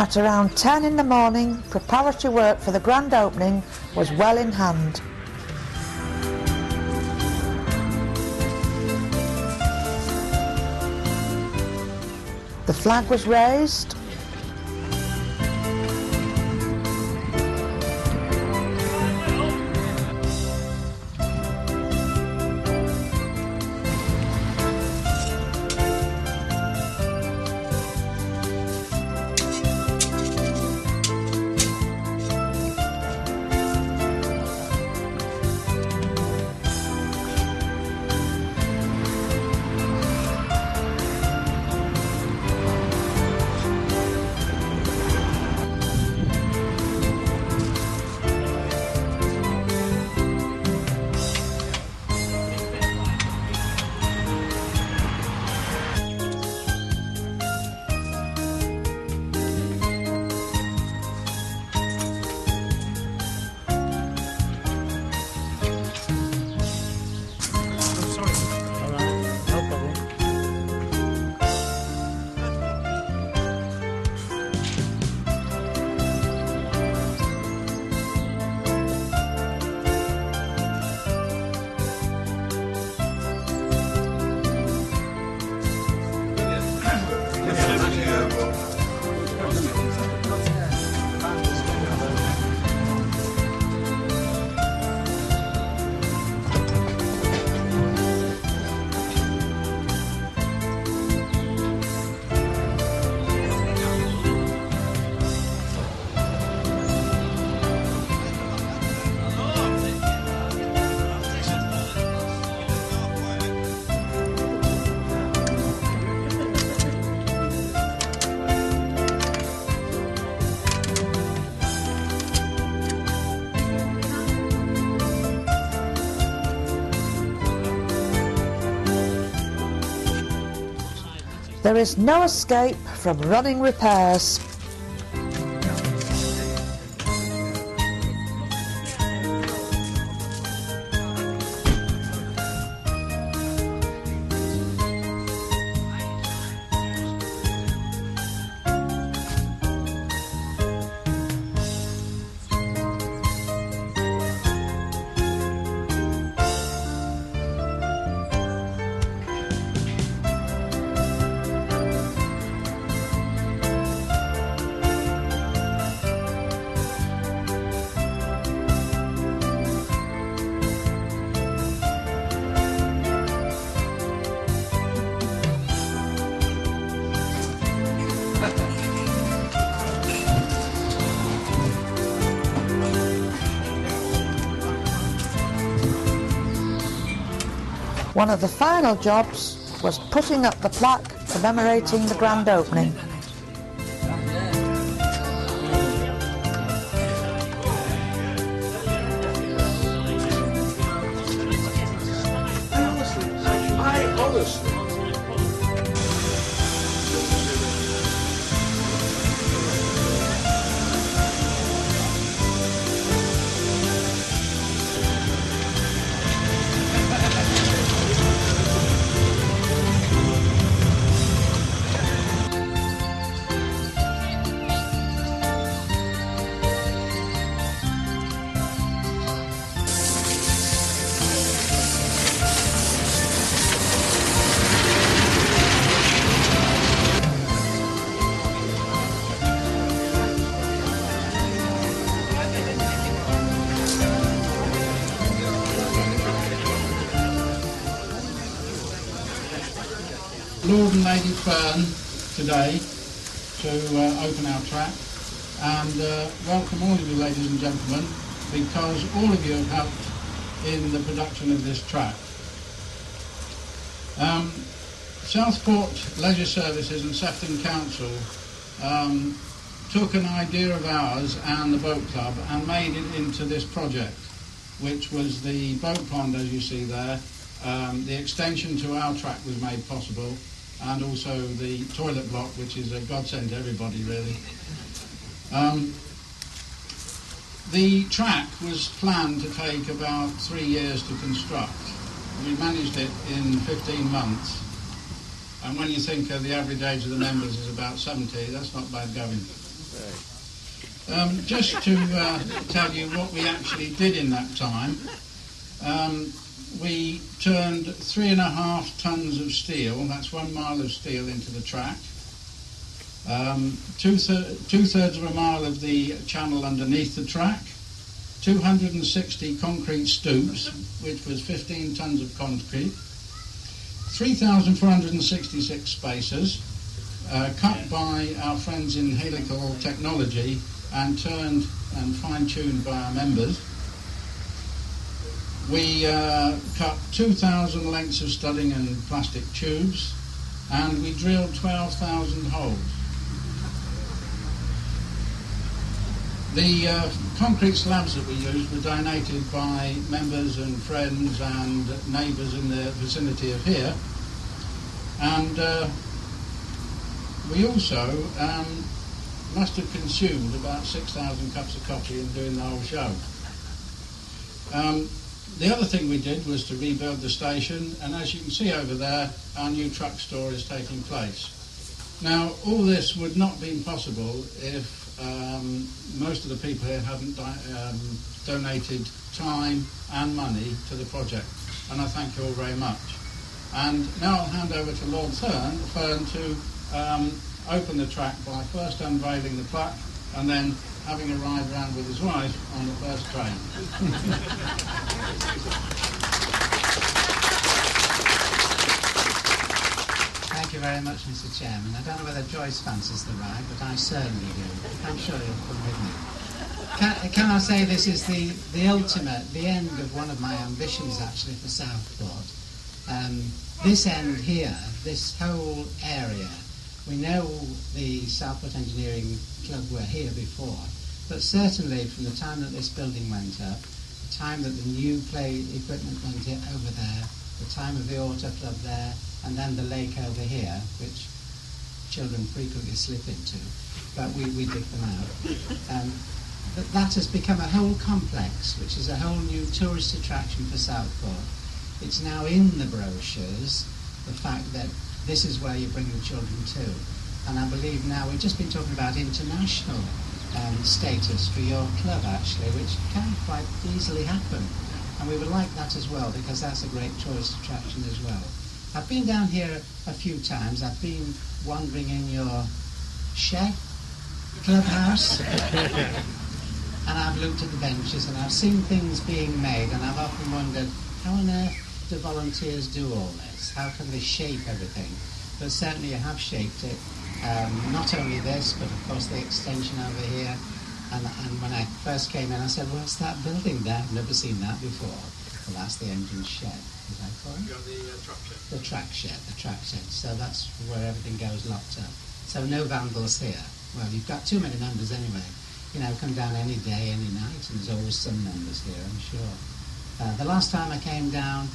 At around 10 in the morning, preparatory work for the grand opening was well in hand. The flag was raised. There is no escape from running repairs. One of the final jobs was putting up the plaque commemorating the grand opening. Lord and Lady Fern today to open our track, and welcome all of you, ladies and gentlemen, because all of you have helped in the production of this track. Southport Leisure Services and Sefton Council took an idea of ours and the boat club and made it into this project, which was the boat pond, as you see there. The extension to our track was made possible, and also the toilet block, which is a godsend to everybody, really. The track was planned to take about 3 years to construct. We managed it in 15 months, and when you think of the average age of the members is about 70, that's not bad going. Just to tell you what we actually did in that time, we turned 3.5 tons of steel, that's 1 mile of steel, into the track. Two-thirds of a mile of the channel underneath the track, 260 concrete stoops, which was 15 tons of concrete, 3,466 spacers, cut by our friends in helical technology and turned and fine-tuned by our members. We cut 2,000 lengths of studding and plastic tubes, and we drilled 12,000 holes. The concrete slabs that we used were donated by members and friends and neighbours in the vicinity of here, and we also must have consumed about 6,000 cups of coffee in doing the whole show. The other thing we did was to rebuild the station, and as you can see over there, our new truck store is taking place. Now, all this would not have been possible if most of the people here hadn't donated time and money to the project, and I thank you all very much. And now I'll hand over to Lord Fern to open the track by first unveiling the plaque and then having a ride round with his wife on the first train. Thank you very much, Mr. Chairman. I don't know whether Joyce fancies the ride, but I certainly do. I'm sure you'll come with me. Can I say this is the ultimate, the end of one of my ambitions actually for Southport. This end here, this whole area, we know the Southport Engineering Club were here before, but certainly from the time that this building went up, the time that the new play equipment went over there, the time of the Auto Club there, and then the lake over here, which children frequently slip into, but we dig them out. But that has become a whole complex, which is a whole new tourist attraction for Southport. It's now in the brochures, the fact that this is where you bring the children to. And I believe now, we've just been talking about international status for your club, actually, which can quite easily happen. And we would like that as well, because that's a great tourist attraction as well. I've been down here a few times. I've been wandering in your shed, clubhouse, and I've looked at the benches, and I've seen things being made, and I've often wondered, how on earth do volunteers do all this? How can they shape everything? But certainly you have shaped it. Not only this, but of course the extension over here. And when I first came in, I said, what's that building there? I've never seen that before. Well, that's the engine shed. Is that called? You've got the truck shed. The track shed. So that's where everything goes locked up. So no vandals here. Well, you've got too many members anyway. You know, come down any day, any night, and there's always some members here, I'm sure. The last time I came down,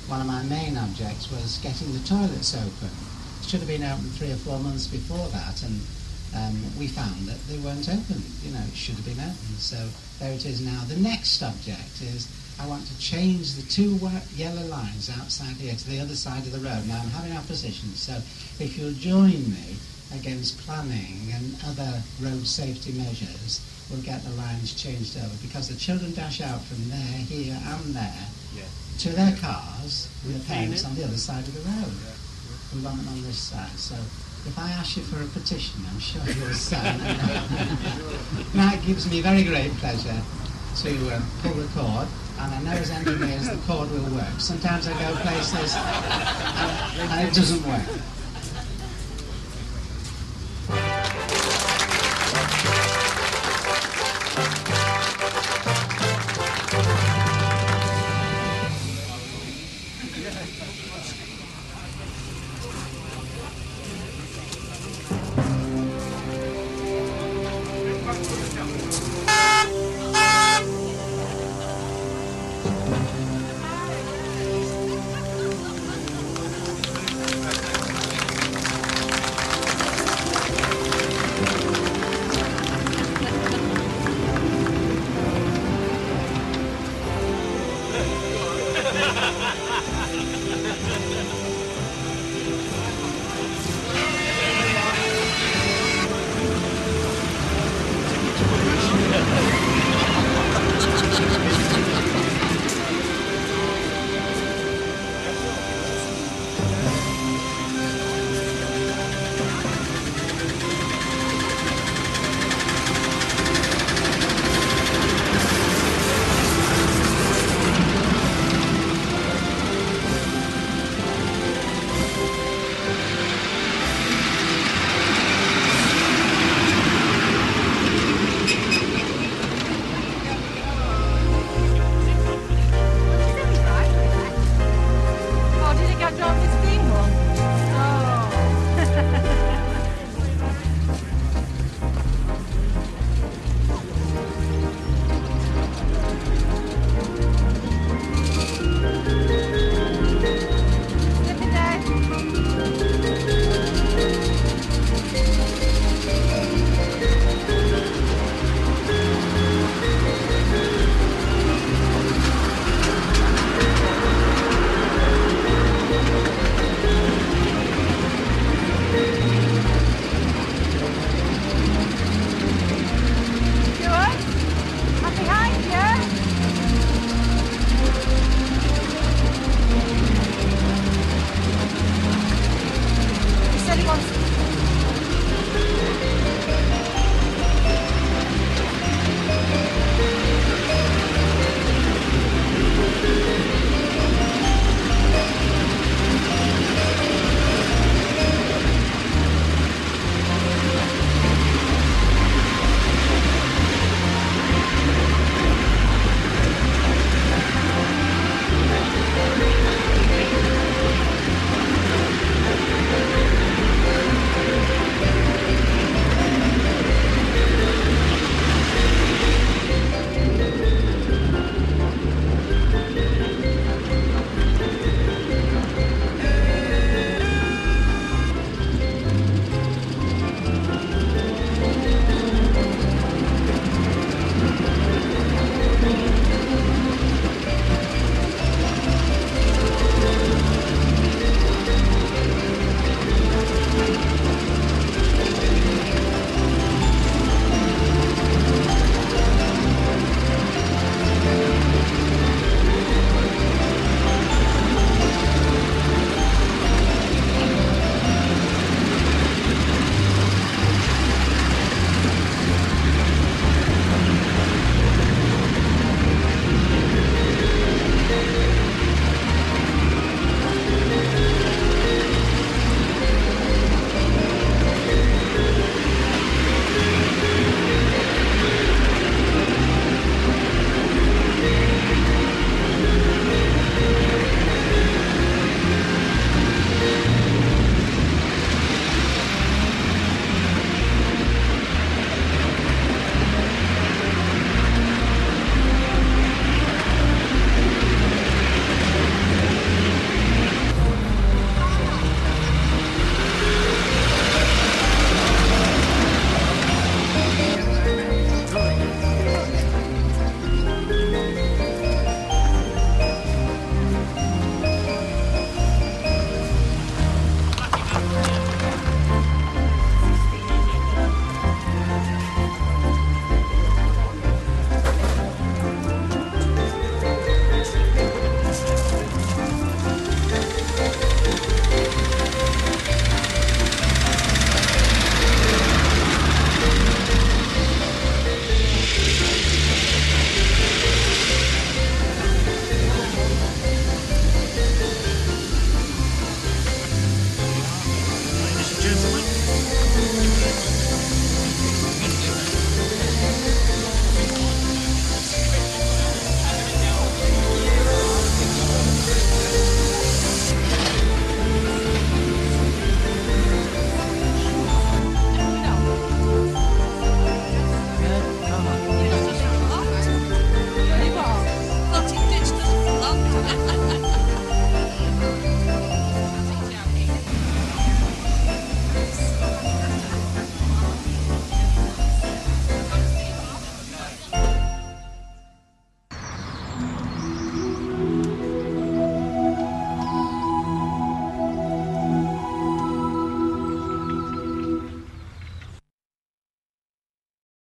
one of my main objects was getting the toilets open. It should have been open 3 or 4 months before that, and we found that they weren't open. You know, it should have been open. So there it is now. The next object is I want to change the 2 yellow lines outside here to the other side of the road. Now I'm having opposition, so if you'll join me against planning and other road safety measures, we'll get the lines changed over, because the children dash out from there, here and there to their cars and the parents on the other side of the road. We want them on this side. So if I ask you for a petition, I'm sure you'll sign it. Now it gives me very great pleasure to pull the cord, and I know as engineers the cord will work. Sometimes I go places and it doesn't work.